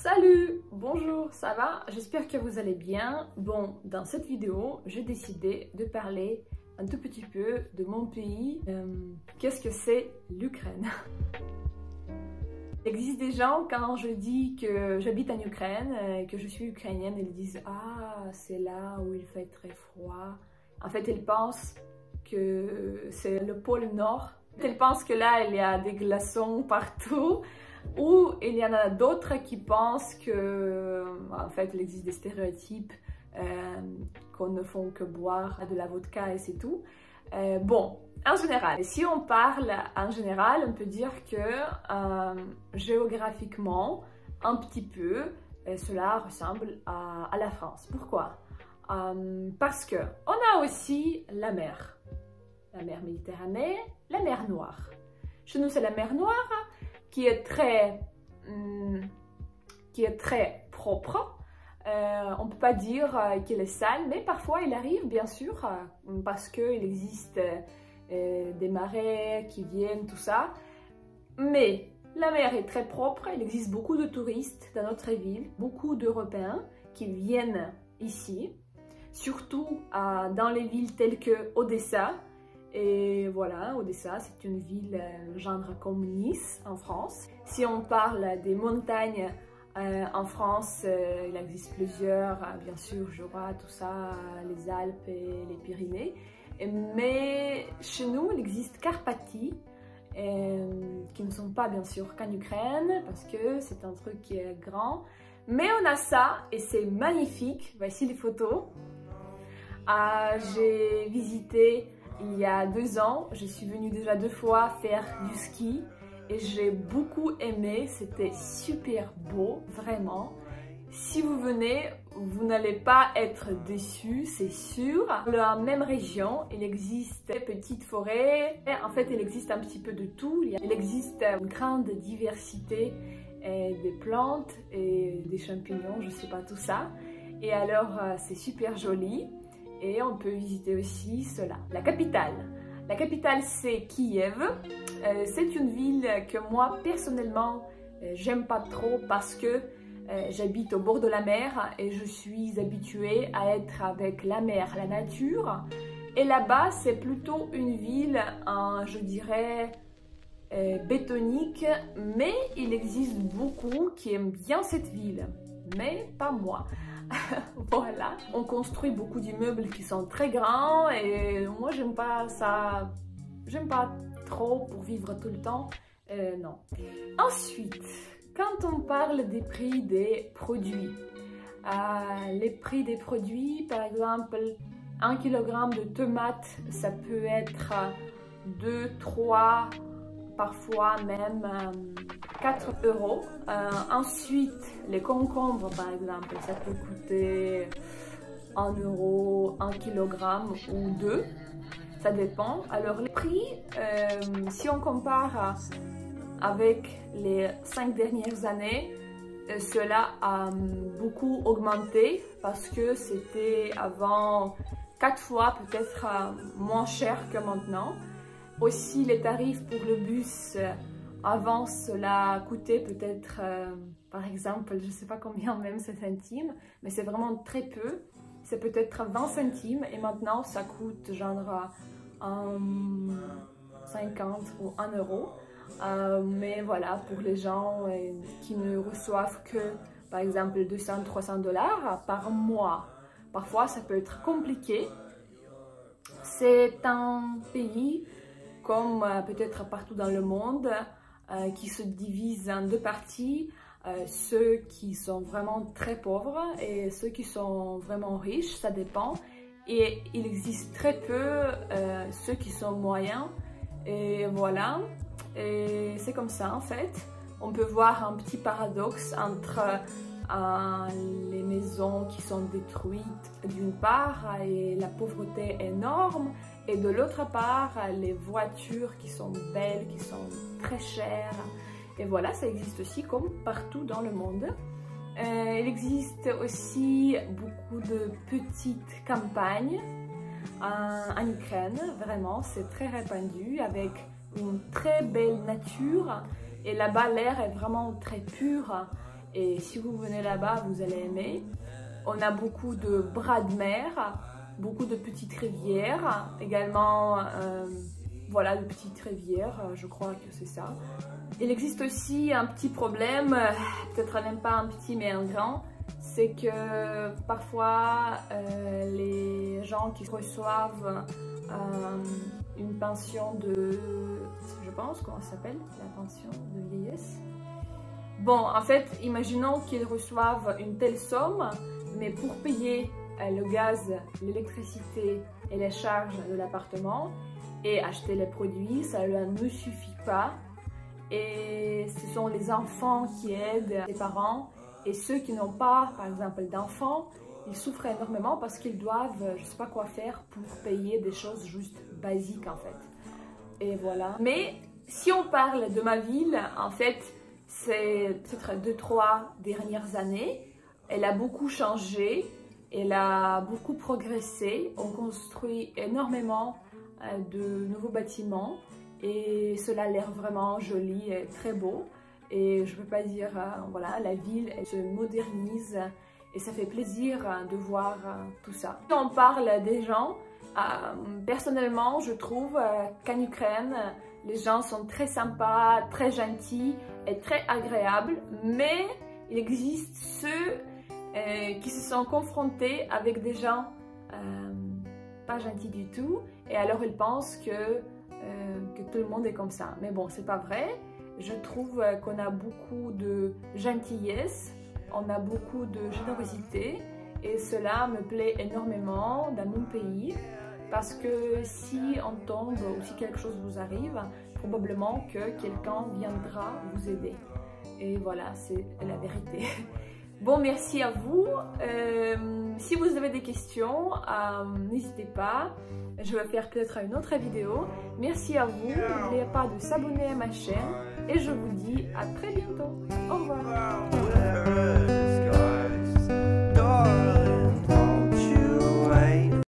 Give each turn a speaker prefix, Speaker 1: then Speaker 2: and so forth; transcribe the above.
Speaker 1: Salut, bonjour, ça va? J'espère que vous allez bien. Bon, dans cette vidéo, j'ai décidé de parler un tout petit peu de mon pays. Qu'est-ce que c'est l'Ukraine? Il existe des gens, quand je dis que j'habite en Ukraine, que je suis ukrainienne, ils disent « Ah, c'est là où il fait très froid ». En fait, ils pensent que c'est le pôle Nord. Ils pensent que là, il y a des glaçons partout. Ou il y en a d'autres qui pensent que, en fait, il existe des stéréotypes qu'on ne font que boire de la vodka et c'est tout. Bon, en général, si on parle en général, on peut dire que géographiquement, un petit peu, cela ressemble à la France. Pourquoi? Parce que on a aussi la mer Méditerranée, la mer Noire. Chez nous, c'est la mer Noire qui est très propre. On ne peut pas dire qu'elle est sale, mais parfois il arrive, bien sûr, parce qu'il existe des marais qui viennent, tout ça. Mais la mer est très propre, il existe beaucoup de touristes dans notre ville, beaucoup d'Européens qui viennent ici, surtout dans les villes telles que Odessa. Et voilà, Odessa, c'est une ville genre comme Nice en France. Si on parle des montagnes en France, il existe plusieurs, bien sûr, Jura, tout ça, les Alpes et les Pyrénées. Mais chez nous, il existe Carpathie, qui ne sont pas bien sûr qu'en Ukraine, parce que c'est un truc qui est grand. Mais on a ça, et c'est magnifique. Voici les photos. J'ai visité il y a 2 ans, je suis venue déjà 2 fois faire du ski et j'ai beaucoup aimé, c'était super beau, vraiment. Si vous venez, vous n'allez pas être déçus, c'est sûr. Dans la même région, il existe des petites forêts, en fait il existe un petit peu de tout. Il existe une grande diversité des plantes et des champignons, je sais pas tout ça. Et alors c'est super joli. Et on peut visiter aussi cela. La capitale. La capitale, c'est Kiev. C'est une ville que moi, personnellement, j'aime pas trop parce que j'habite au bord de la mer et je suis habituée à être avec la mer, la nature. Et là-bas, c'est plutôt une ville, je dirais, bétonique, mais il existe beaucoup qui aiment bien cette ville, mais pas moi. Voilà, on construit beaucoup d'immeubles qui sont très grands et moi j'aime pas ça, j'aime pas trop pour vivre tout le temps, non. Ensuite, quand on parle des prix des produits, les prix des produits, par exemple, 1 kg de tomates, ça peut être 2, 3, parfois même 4 €. Ensuite, les concombres par exemple, ça peut coûter 1 €, 1 kg ou 2, ça dépend. Alors les prix, si on compare avec les 5 dernières années, cela a beaucoup augmenté parce que c'était avant 4 fois peut-être moins cher que maintenant. Aussi les tarifs pour le bus, avant cela coûtait peut-être, par exemple, je ne sais pas combien même c'est centimes, mais c'est vraiment très peu. C'est peut-être 20 centimes et maintenant ça coûte genre 50 ou 1 €. Mais voilà, pour les gens qui ne reçoivent que, par exemple, 200-300 $ par mois, parfois ça peut être compliqué. C'est un pays comme peut-être partout dans le monde, qui se divise en 2 parties, ceux qui sont vraiment très pauvres et ceux qui sont vraiment riches, ça dépend. Et il existe très peu ceux qui sont moyens, et voilà, et c'est comme ça en fait. On peut voir un petit paradoxe entre les maisons qui sont détruites d'une part et la pauvreté énorme, et de l'autre part les voitures qui sont belles, qui sont très chères. Et voilà, ça existe aussi comme partout dans le monde. Il existe aussi beaucoup de petites campagnes en Ukraine, vraiment c'est très répandu avec une très belle nature, et là-bas l'air est vraiment très pur. Et si vous venez là-bas, vous allez aimer. On a beaucoup de bras de mer, beaucoup de petites rivières, également, voilà, de petites rivières, je crois que c'est ça. Il existe aussi un petit problème, peut-être même pas un petit mais un grand, c'est que parfois les gens qui reçoivent une pension de, je pense, comment ça s'appelle, la pension de vieillesse. Bon, en fait, imaginons qu'ils reçoivent une telle somme, mais pour payer le gaz, l'électricité et les charges de l'appartement et acheter les produits, ça ne suffit pas. Et ce sont les enfants qui aident les parents, et ceux qui n'ont pas, par exemple, d'enfants, ils souffrent énormément parce qu'ils doivent, je ne sais pas quoi faire pour payer des choses juste basiques en fait. Et voilà. Mais si on parle de ma ville, en fait, c'est peut-être 2-3 dernières années, elle a beaucoup changé, elle a beaucoup progressé, on construit énormément de nouveaux bâtiments et cela a l'air vraiment joli et très beau. Et je ne peux pas dire, voilà, la ville elle se modernise et ça fait plaisir de voir tout ça. Si on parle des gens, personnellement je trouve qu'en Ukraine, les gens sont très sympas, très gentils et très agréables, mais il existe ceux qui se sont confrontés avec des gens pas gentils du tout, et alors ils pensent que tout le monde est comme ça. Mais bon, c'est pas vrai. Je trouve qu'on a beaucoup de gentillesse, on a beaucoup de générosité, et cela me plaît énormément dans mon pays, parce que si on tombe ou si quelque chose vous arrive, probablement que quelqu'un viendra vous aider. Et voilà, c'est la vérité. Bon, merci à vous. Si vous avez des questions, n'hésitez pas. Je vais faire peut-être une autre vidéo. Merci à vous. N'oubliez pas de s'abonner à ma chaîne. Et je vous dis à très bientôt. Au revoir.